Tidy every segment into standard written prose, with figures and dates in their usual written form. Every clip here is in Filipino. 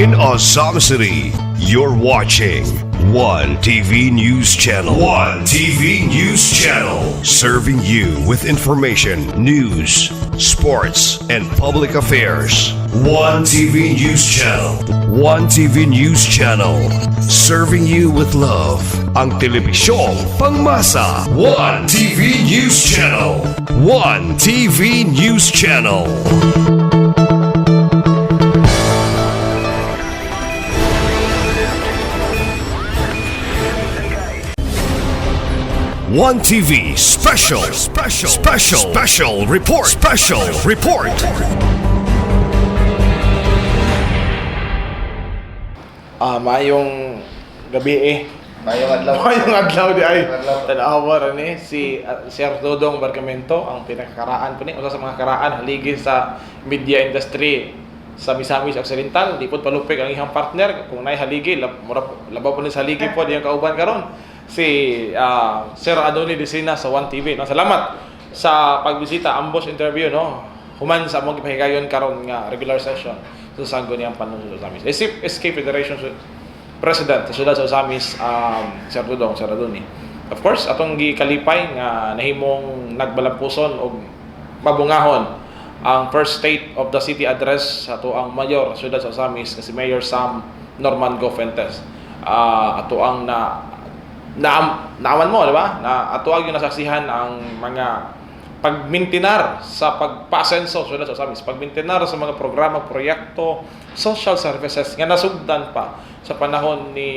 In Azam City, you're watching One TV News Channel. One TV News Channel. Serving you with information, news, sports, and public affairs. One TV News Channel. One TV News Channel. Serving you with love. Ang telebisyong pangmasa. One TV News Channel. One TV News Channel. One TV special report. Mayong gabi Mayong adlaw. Mayong adlaw di ay Adlaw. tanawa ni si Sir Dodong Barcamento ang pinakakaraan po ni usa sa mga karaan haligi sa media industry sa Misamis Occidental. Di po palupig ang ihang partner kung nay haligi labaw po ni sa haligi po diyang kauban karon si Sir Adoni Desina sa One TV. Salamat sa pagbisita, ambush interview no. Human sa among gipahigayon karon nga regular session sa sanggo niyang panunod sa Misamis. SK Federation President sa Siyudad sa Osamis, Sir Dodong, Sir Adoni. Of course, atong gikalipay nga nahimong nagbalampuson og mabungahon ang first State of the City address sa ato ang mayor sa Siyudad sa Osamis kasi Mayor Sam Norman Go Fuentes. Ato ang naaman mo, di ba? Na ato ang yung nasaksihan ang mga pagmintinar sa pagpasenso sa Siyudad sa Osamis, pagmintinar sa mga programa, proyekto, social services nga nasugdan pa sa panahon ni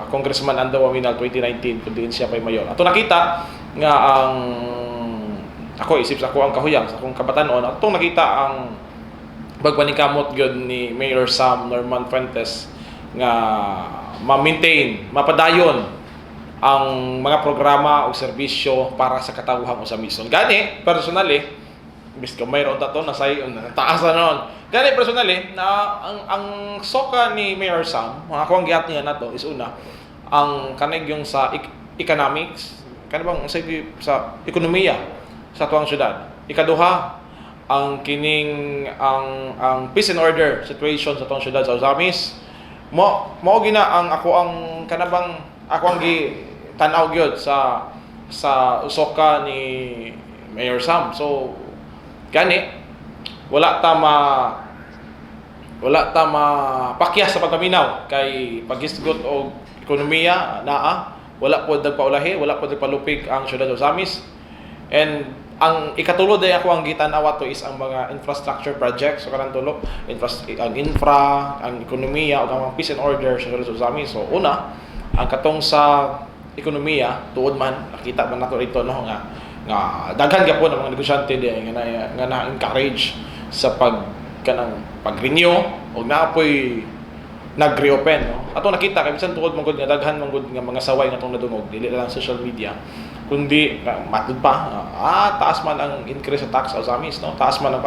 Congressman Ando Waminal 2019 kung diin siya pa'y mayor. Ato nakita nga ang ako isip sa ako ang kahuyang sa akong kabatanon, atong nakita ang pagpanikamot gyud ni Mayor Sam Norman Fuentes nga ma-maintain, mapadayon ang mga programa o serbisyo para sa katawuhang Osamison. Gani, personally, bis ka mayroon tato na say taas na noon. Gani personally na ang soka ni Mayor Sam, mga kuwang giat niya nato is una ang kanig yung sa economics, kanibang sa ekonomiya sa tuwang syudad. Ikaduha, ang kining ang peace and order situation sa tuwang syudad sa Osamis. Mao gina ang ako ang kanabang ako ang tanaw gyud sa usoka ni Mayor Sam. So gani wala ta pakyas sa pagpaminaw kay paghisgot og ekonomiya naa wala pod nagpaulahi, wala pod nagpalupig ang Siyudad sa Osamis. And ang ikatulo day ako ang gitan-awa to is ang mga infrastructure projects so kanang tulo ang ekonomiya ug ang peace and order sa Siyudad sa Osamis. So una ang katong sa ekonomiya tuod man nakita man nato rito no nga daghan gyapon ang mga negosyante di nga na-encourage sa pag-renew ug naapoy nag-reopen no. Ato nakita kay bisan tuod man gud nga daghan man gud nga mga saway nga tong nadungog dili lang social media kundi matud pa taas man ang increase sa tax sa Osamis no, taas man ang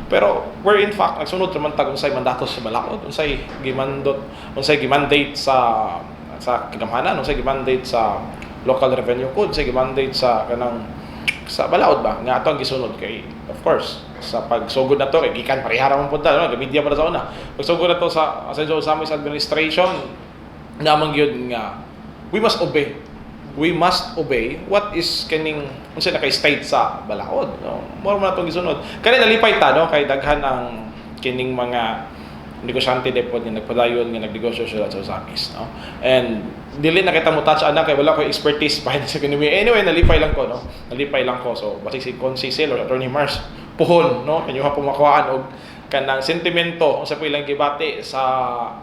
pero where in fact nagsunod man tag unsay mandatos sa balaod, unsay gimandate sa kagamhanan, unsay gimandate sa local revenue code, unsay gimandate sa kanang sa balaod ba nga ato ang gisunod kay of course sa pagsugod na to kay gikan parehara man punta no, media para sa una pagsugod na to sa Osamis administration namang gyud nga we must obey what is kining unsa na kay state sa balaod no, more man atong gisunod kani nalipay ta no kay daghan ang kining mga negosyante depot nga nagpadayon nga nagnegosyo sila sa Osamis no, and dili na kita mo touch ana kay wala ko expertise pa sa ekonomiya. Anyway, nalipay lang ko so basig si Consisil or Attorney Mars puhon no kanyo ha pumakuan og kanang sentimento sa ilang gibati sa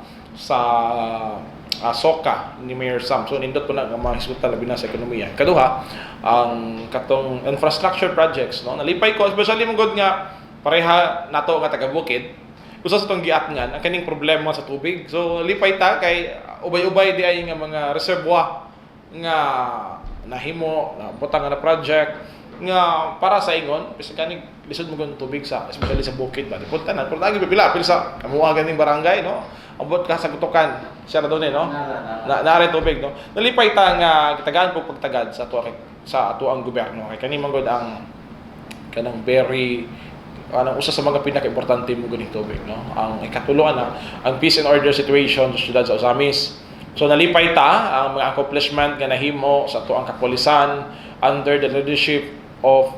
soka ni Mayor Sam. So nindot po na mga hisgutan labi na sa ekonomiya. Kaduha ang katong infrastructure projects no, nalipay ko especially mo gud nga pareha nato nga taga Bukid usa sa tong giatngan ang kaning problema sa tubig. So lipay ta kay ubay-ubay di ay nga mga reservoir nga nahimo na butang na project nga para sa ingon bisag kaning lisod mo gun tubig sa especially sa Bukid ba. Punta na pila sa kamuagan ning barangay no. Abot ka sa gutukan siya na doon no. Naari tubig no. Nalipay ta nga gitagaan po pagtagad sa ato ang gobyerno kay kani man gud ang kanang very anong usa sa mga pinaka-importante mo ganing tubig, no? Ang ikatulo na ang peace and order situation sa syudad sa Osamis. So nalipay ta ang mga accomplishment nga nahimo sa tuang kapulisan under the leadership of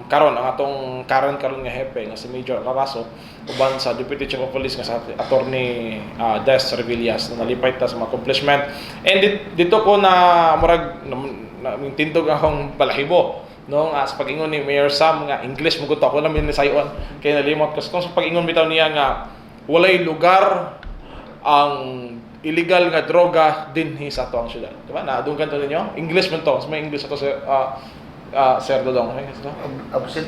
karon ang atong karon nga hepe nga si Major Carazo uban sa Deputy Chief of Police nga sa Attorney Des Revillas na nalipay ta sa mga accomplishment. And dito ko na murag tindog akong balahibo no sa pag-ingon ni Mayor Sam nga English mo gusto ako lang ni sayon kay nalimot ko sa pag-ingon bitaw niya nga walay lugar ang illegal nga droga dinhi sa ato ang syudad. Diba? Naadung kanto ninyo? English man to. May English ato sa Sir Dodong. Absent.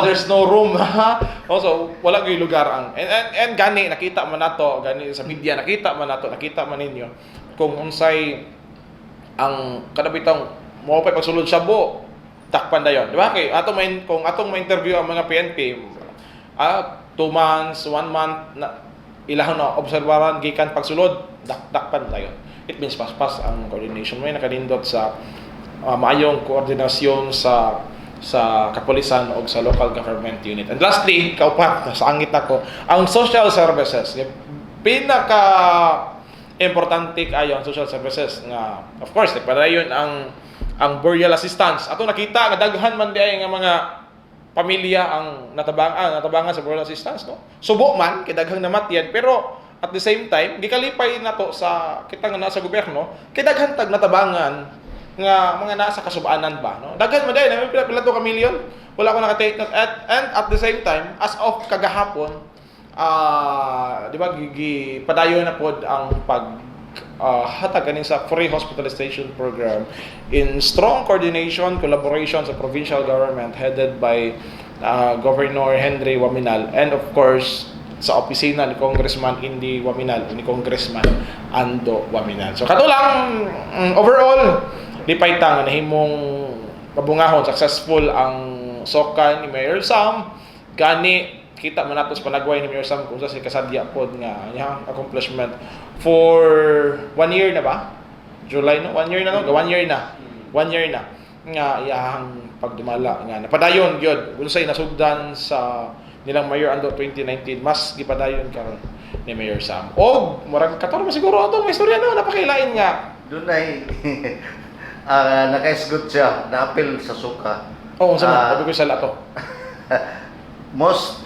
There's no room. Also, wala gyud lugar ang and gani nakita man nato, gani sa media nakita man ninyo kung unsay ang kadabitang mo pa pagsulod sa buo takpan dayon, di ba? Kay kung atong ma-interview ang mga PNP 2 months, 1 month na ilahon na obserbaran gikan pagsulod dakpan dayon. It means paspas ang coordination mo nakanindot sa maayong koordinasyon sa kapulisan o sa local government unit. And lastly, kaupat sa angit ako, ang social services pinaka importante kayo ang social services nga of course nagpadayon ang burial assistance. Ato nakita nga daghan man diay nga mga pamilya ang natabangan sa burial assistance, no? Subo man kay daghang namatyan pero at the same time gikalipay nato sa kita nga nasa gobyerno kay daghan tag natabangan nga mga nasa kasubaanan ba, no? Daghan man diay na pila to ka milyon. Wala ko naka-take note and at the same time as of kagahapon di ba padayon na pod ang hatag kanin sa free hospitalization program in strong coordination collaboration sa provincial government headed by Governor Henry Waminal and of course sa opisina ni Congressman Indy Waminal ni Congressman Ando Waminal. So katulang overall lipay ta nga nahimong mabungahon successful ang soka ni Mayor Sam gani kita man nato sa panagway ni Mayor Sam kung sa si kasadya pod nga iyang accomplishment for 1 year na ba? July no? 1 year na no? 1 year na. 1 year na nga iyang pagdumala nga napadayon gyud unsay nasugdan sa nilang Mayor Ando 2019 mas gipadayon karon ni Mayor Sam. O murag katorma siguro atong istorya no napakailain nga dunay nakaisgot siya na-appeal sa suka. Oo, sa ko sa lato. Most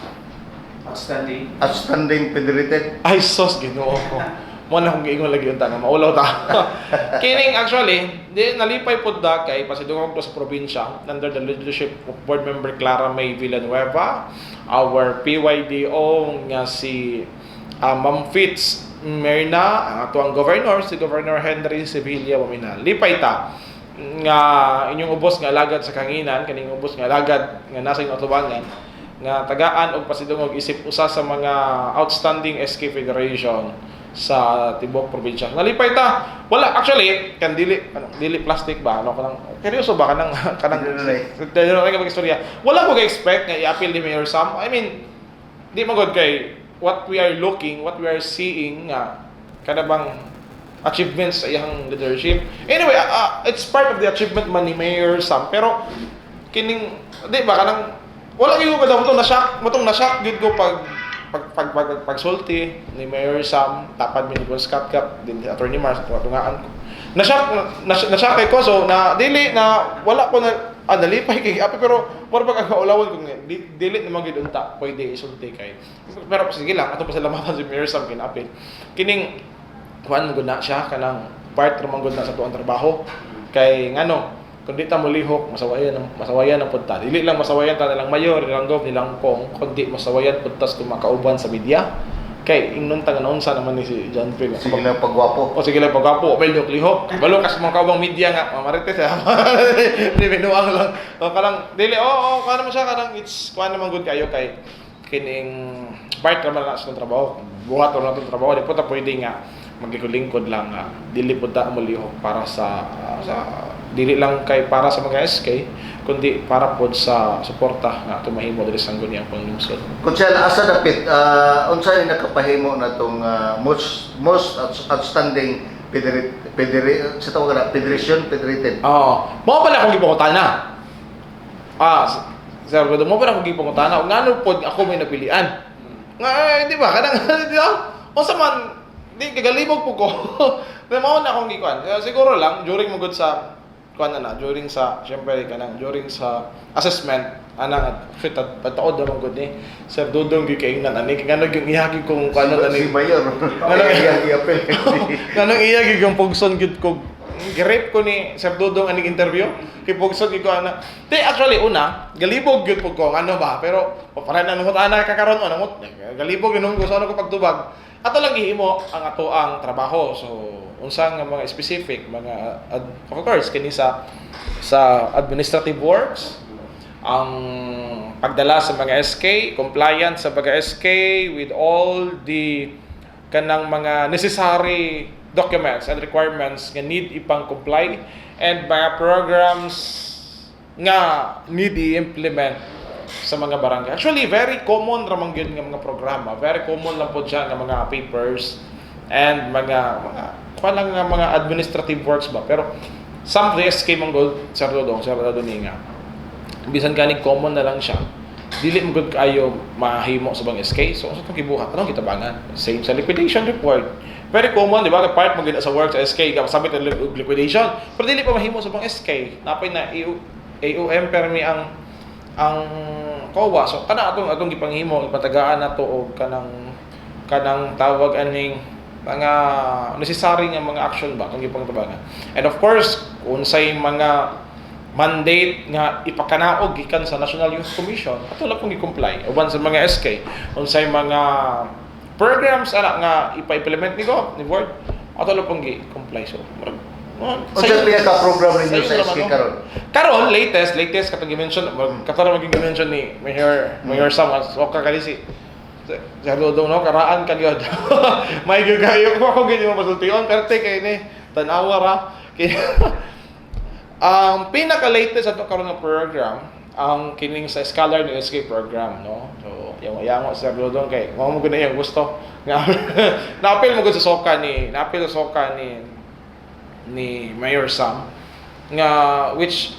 outstanding federated. Ay, sos, ginoo ko. Mo na kung giingon lagi unta nga maulaw ta. Kining actually, di nalipay pud da kay pasidungog to sa probinsya under the leadership of Board Member Clara May Villanueva, our PYDO nga si Ma'am Fitz Merna, ang atuang governor si Governor Henry Sevilla Waminal. Lipay ta nga inyong ubos nga alagad sa kanginan, kaning ubos nga alagad nga nasa inyong atubangan nga tagaan og pasidungog isip usa sa mga outstanding SK Federation sa tibok probinsya. Nalipay ta. Wala actually kan dili plastic ba ano kanang seryoso ba kanang istorya. Wala ko ga-expect nga i-appeal ni Mayor Sam. I mean, di magod kay what we are seeing nga kada bang achievements sa iyang leadership. Anyway, it's part of the achievement man ni Mayor Sam pero kining di ba kanang wala gyud ko daw motong na-shock gid ko pagsulti ni Mayor Sam tapad mi ni Scott Cap din Attorney Mars tungaan ko. Na-shock ko so na dili na wala ko na nalipay kay api pero more pagkakaulawon kung dili na magid unta pwede isulti kay. Pero sige lang ato pasalamatan si Mayor Sam kinapil. Kining kuan mo na siya kanang part ramang gud na sa tuang trabaho kay ngano kung di ta mo lihok masawayan ang punta dili lang masawayan ta nilang mayor nilang gov nilang kong kundi masawayan puntas kung makauban sa media kay ingnon ta nga naunsa naman ni si John Phil Sige lang pagwapo. Sige lang pagwapo balo lihok balo kas mga kaubang media nga marites di binuang lang kanang dili kana mo siya kanang it's kuan naman good kayo kay kining part naman na sa trabaho buhat na itong trabaho di po ta pwede nga magigulingkod lang nga dili po ta mo lihok para sa dili lang kay para sa mga SK kundi para pod sa suporta nga tumahimo diri sa Sangguniang Panglungsod. Kung siya asa dapit unsa ni nakapahimo natong most outstanding federation federated. Mao pala akong gibukotan na. Sir Rodong, mo pa na kong gipangutana, ngano pod ako may napilian. Nga, di ba? Kadang, di ba? O sa man, di, kagalibog po ko. Namaon na akong gikuan. Siguro lang, during mo good sa, during sa, syempre, during sa assessment, fit at pataod naman good ni. Sir Dodong, gikaingnan, ngano yung ihagi kong, Si Mayor. ngano ihagi kong pugson gid ko, girep ko ni Sir Dodong aning interview. Kipugson gid ko actually una, galibog gyud po ko ba, pero para na nung kakaron galibog yun ko sa ko pagtubag. Ato lang gihimo ang ato ang trabaho. So unsa nga mga specific of course kini sa administrative works, ang pagdala sa mga SK, compliance sa mga SK with all the kanang mga necessary documents and requirements nga need ipang comply, and mga programs nga need i-implement sa mga barangay. Actually, very common ramang yun nga mga programa. Very common lang po dyan nga mga papers and mga administrative works ba. Pero some SK manggod, Sir Dodong nga, bisan ganing common na lang siya, dili mo gud kayo mahimo sa bang SK. So sa itong kibuhat, anong kitabangan? Same sa liquidation report. Very common, di ba? Part mo gina sa work sa SK, sabit ang liquidation. Pero dili pa mahimo sa bang SK. Napay na AUM permi ang COA. So kana atong gipanghimo, ipatagaan nato og kanang tawag aning mga necessary nga mga action ba kung gipangtabangan. And of course, unsay mga mandate nga ipakanaog gikan sa National Youth Commission, ato lang kung i-comply uban sa mga SK. Unsay mga programs nga ipa-implement ni board, ato lang kung i-comply. So Unsa pinaka-program ninyo sa SK karon? Karon latest katong gi-mention ni Mayor Sam o kakalisi. Sa Dodong no karaan ka gyud. May gyud ko ako gyud mo pasultion pero kay ni tan-awa ra. Ang pinaka-latest ato karon nga program ang kining sa Scholar ni SK program, no. So yung sa Dodong kay mo gud na gusto nga naapil mo gud sa soka ni Mayor Sam nga which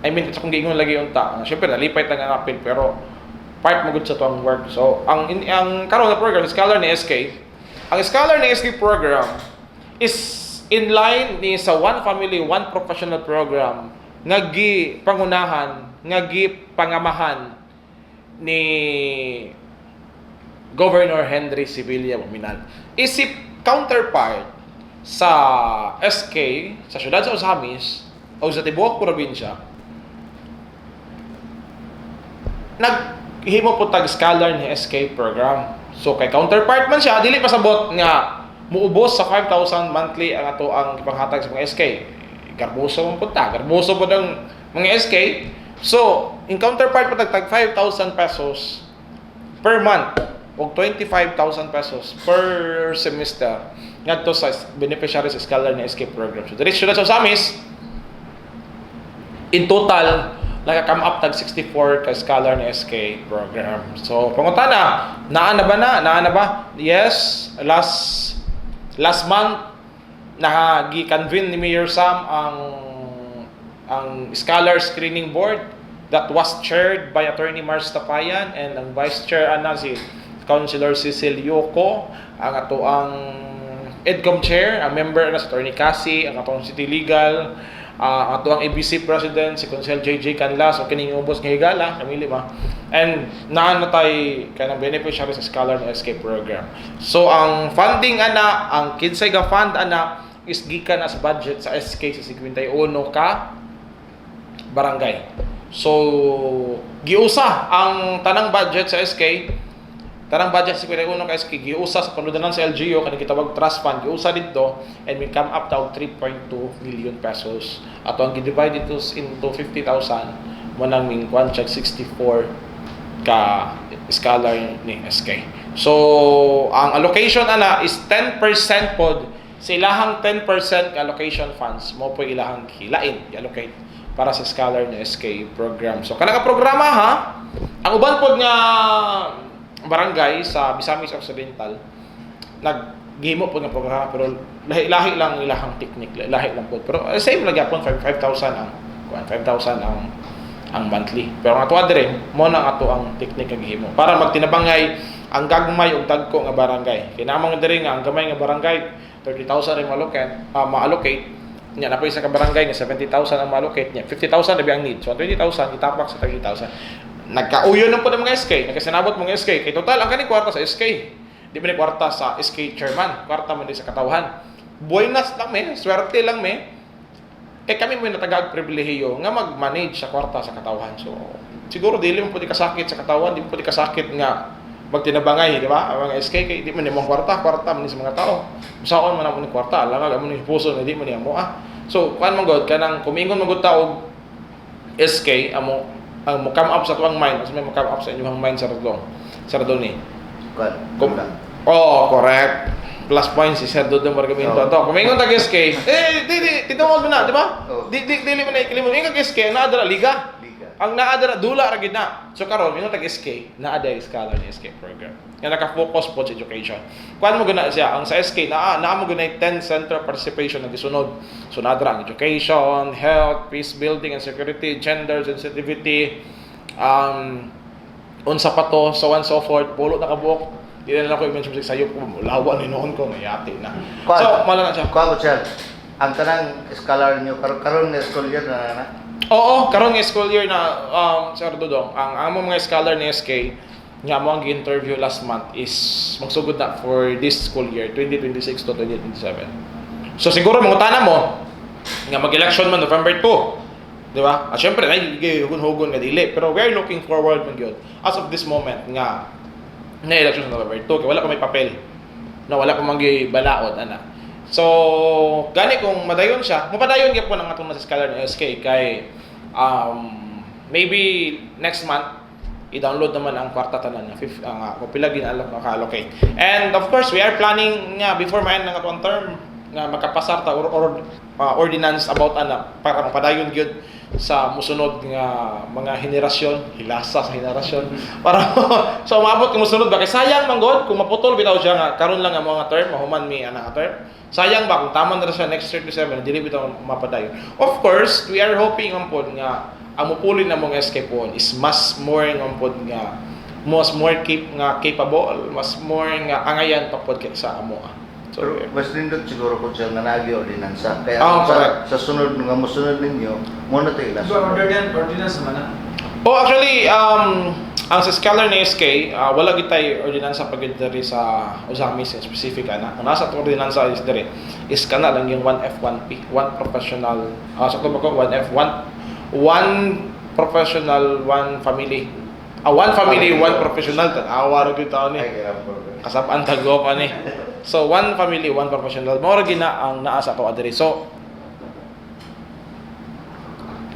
I mean sa kung giingon lagi unta. Syempre nalipay ta nga apil pero part mo gud sa tuang work. So ang karon nga program Scholar ni SK, ang Scholar ni SK program is in line ni sa One Family, One Professional program nga pangunahan, nga pangamahan ni Governor Henry Sibilia Maminal. Isip counterpart sa SK sa siyudad sa Osamis o sa tibuok probinsya, naghimo po tag Scholar ni SK program. So kay counterpart man siya, dili pasabot nga muubos sa 5,000 monthly ang ato ang ipanghatag sa mga SK. Garboso mo punta, garboso po ng mga SK. So, in counterpart po tag 5,000 pesos per month o 25,000 pesos per semester ngadto sa beneficiaries sa Scholar ni SK program. So, diretso na sa Osamis, in total, naka-come up tag 64 ka Scholar ni SK program. So, pangutana, naa na ba? Yes, last month gi-convene ni Mayor Sam ang Scholar Screening Board that was chaired by Attorney Mars Tapayan and ang Vice Chair si Councilor Cecil Yoko, ang ato ang EDCOM Chair, ang member si Attorney Cassie, ang atong City Legal, ang ato ang ABC President si Council JJ Canlas o kining ubos nga higala kamili ba, and naanatay kanang beneficiary sa Scholar ng SK program. So ang funding ang kinsay ga fund is gikan as budget sa SK sa 51 ka barangay. So giusa ang tanang budget sa SK, tanang budget sa 51 ka SK giusa sa panudanan sa LGU kanang gitawag trust fund, giusa dito and we come up to 3.2 million pesos. Ato ang gi-divide dito into 50,000 mo nang mingkwan check 64 ka Scholar ni SK. So ang allocation is 10% pod sa ilahang 10% allocation funds mo po ilahang hilain i-allocate para sa Scholar ni SK program. So kanang programa ang uban pod nga barangay sa Misamis Occidental naghimo po ng programa pero lahi lang ilahang technique, lahi lang po pero same lagi apon 5,000 ang ang monthly. Pero ang ato adre mo na ato ang technique nga gihimo para magtinabangay ang gagmay ug dagko nga barangay. Kinamang diri nga ang gamay nga barangay 30,000 ring ma-allocate nya na po isa ka barangay nga 70,000 ang ma-allocate nya 50,000 labi ang need. So 20,000 itapak sa 30,000. Nagkauyon na po ng mga SK, nagkasinabot mga SK. Kay total ang kaning kwarta sa SK. Di ba ni kwarta sa SK chairman, kwarta man din sa katawhan. Buenas lang me, swerte lang me. Kay kami mo natagag pribilehiyo nga mag-manage sa kwarta sa katawhan. So siguro dili mo pud kasakit sa katawhan, di mo pud kasakit nga magtinabangay, di ba? Ang mga SK kay di man imong kwarta man sa mga tao. Usaon man among kwarta, lang amo ni puso na di man imo So kuan man god kanang kumingon man god taog SK amo ang come up sa tuwang mind, as may come up sa inyong mind sa Radon ni. Correct. Plus points si Sir Dodong Margamento to. Kumingon ta SK. Titungod mo na, di ba? Dili man ikilimo. Ingon SK na adara liga. Ang naadara dula ra gid na. So karon mingon tag SK, naada scholar ni SK program. Nga naka-focus po sa education. Kuan mo guna siya ang sa SK naa mo guna 10 center participation na gisunod. So naadara ang education, health, peace building and security, gender sensitivity, unsa pa to, so on so forth, pulo na kabuok. Di na ako i-mention sa sayo ko, lawa ni noon ko, mayati na. So, mala na siya. Kuha ko siya, ang tanang scholar niyo, karon nga school year na. Oo, karon nga school year na, Sir Dodong, ang among mga scholar ni SK, nga mo ang interview last month is magsugod na for this school year, 2026 to 2027. So, siguro, mangutana mo, nga mag-election man November 2. Di ba? At syempre, hugon-hugon nga dili. Pero we are looking forward man yun. As of this moment, nga election sa November 2, kaya wala pa may papel. No, wala pa mangi balaod, ana. So, gani kung madayon siya, mapadayon gyud po ng atong nasa scholar ng SK kay maybe next month i-download naman ang kwarta tanan nga kung pila gina-allocate. And of course, we are planning nga before ma-end ng atong term nga makapasar ta or ordinance about para mapadayon gyud sa musunod nga mga henerasyon, hilasa sa henerasyon para so maabot kung musunod ba kay sayang man god kung maputol bitaw siya nga karon lang ang mga term mahuman mi ana term. Sayang ba kung tama na siya next year December dili bitaw mapadayon. Of course, we are hoping ampod nga ang mupulin na mga SK po is mas more ampod nga mas more capable, mas more nga angayan pa pod sa amo. So, mas nindot siguro kung siya nanagi ordinansa. Kaya sa sunod nga musunod ninyo, muna tayo ilas. So, ordinance naman na? Actually, ang sa scholar ni SK, wala gitay ordinansa pag diri sa Ozamis in specific ana. Ang nasa ordinansa is diri is kana lang yung 1F 1P, one professional. Sa ko 1F 1 professional, 1 family. One family, 1 professional. Awa ra gyud taon ni. Kasab-an tago pa ni. So, 1 family, 1 professional. Mao ra gina ang naa sa ato adiri. So,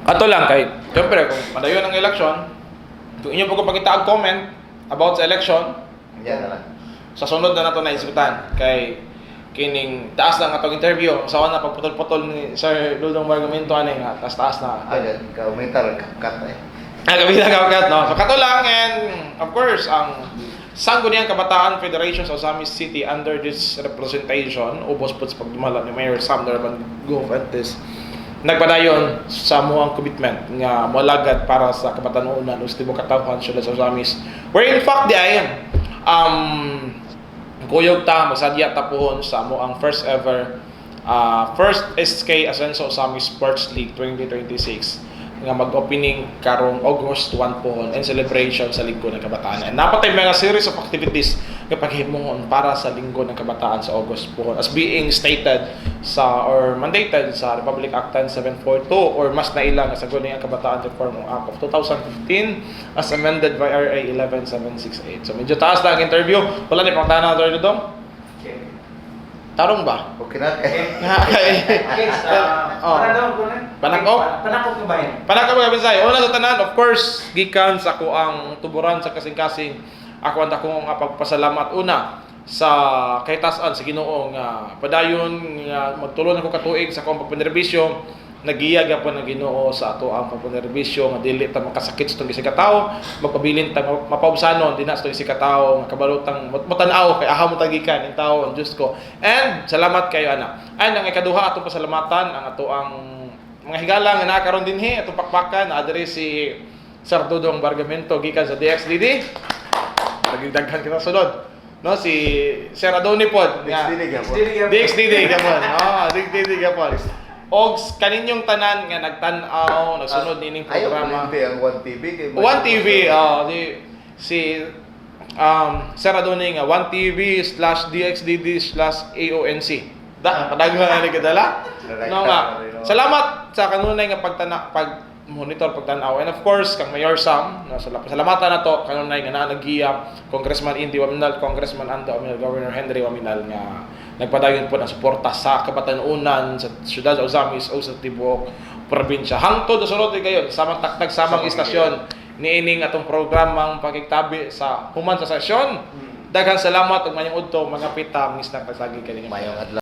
ato lang kay, siyempre, kung padayon ang election, kung inyo po pakita ang comment about sa election, yan na lang. sa sunod na nato na isgutan kay kining taas lang atong interview. Sawa na pagputol-putol ni Sir Dodong Margamento ani nga taas na. Agad, ka-umitar, kat eh. Kabila kagat no. So kato lang and of course ang Sangguniang Kabataan Federation sa Ozamis City under this representation ubos po sa pagdumala ni Mayor Sam Darban Fuentes nagpadayon sa muang commitment nga molagad para sa kabatanunan ug tibok katawhan sila sa Ozamis where in fact di ay kuyog ta masadya ta pohon sa muang first ever first SK Ascenso Ozamis Sports League 2026 nga mag-opening karong August 1 pohon in celebration sa Linggo ng Kabataan. And napatay mga series of activities nga paghimongon para sa Linggo ng Kabataan sa August pohon as being stated sa or mandated sa Republic Act 10742 or mas nailang sa Sangguniang Kabataan Reform Act of 2015 as amended by RA 11768. So medyo taas na ang interview. Wala ni pangtana Dr. Dodong? Tarong ba? Okay na. Panakop ba yun? Panakop ka Bisay. Una sa tanan, of course, gikan sa ako ang tuburan sa kasing-kasing ako ang akong pagpasalamat una sa kahitasan sa Ginoo nga padayon nga magtulon ako katuig sa akong pagpanerbisyo nagiyag pa ng Ginoo sa ato ang pagpanerbisyo nga dili ta makasakit sa itong isig katawo magpabilin ta mapaubsanon dinha sa itong isig katawo nga kabalutang matanaw kay aha mo tagikan ang tawo ang Dios ko and salamat kayo ana and ang ikaduha atong pasalamatan ang ato ang mga higala nga nakaroon din atong pakpakan adre si Sir Dodong Bargamento gikan sa DXDD. Daghan kita sunod. No si Sir Adoni pod nga DXDD gapon. DXDD gapon. Og kaninyong tanan nga nagtan-aw, nagsunod nining programa. Ayaw ang 1TV kay One TV, si Sir Adoni nga 1TV/DXDD/AONC. Kadaghan na ni kadala. No nga. Salamat sa kanunay nga pag-monitor, pagtan-aw. And of course, kang Mayor Sam, no, salamatan na to kanunay nga nagiya Congressman Indy Waminal, Congressman Ando Waminal, Governor Henry Waminal nga nagpadayon po ng suporta sa Kabatanunan, sa Siyudad sa Ozamis o sa tibuok probinsya. Hangtod sunod kayo samang takdag samang istasyon niining atong programang pagkiktabi sa human sa sesyon. Daghang salamat ug mayong udto mga pita misna pagsagi kini. Mayong adlaw.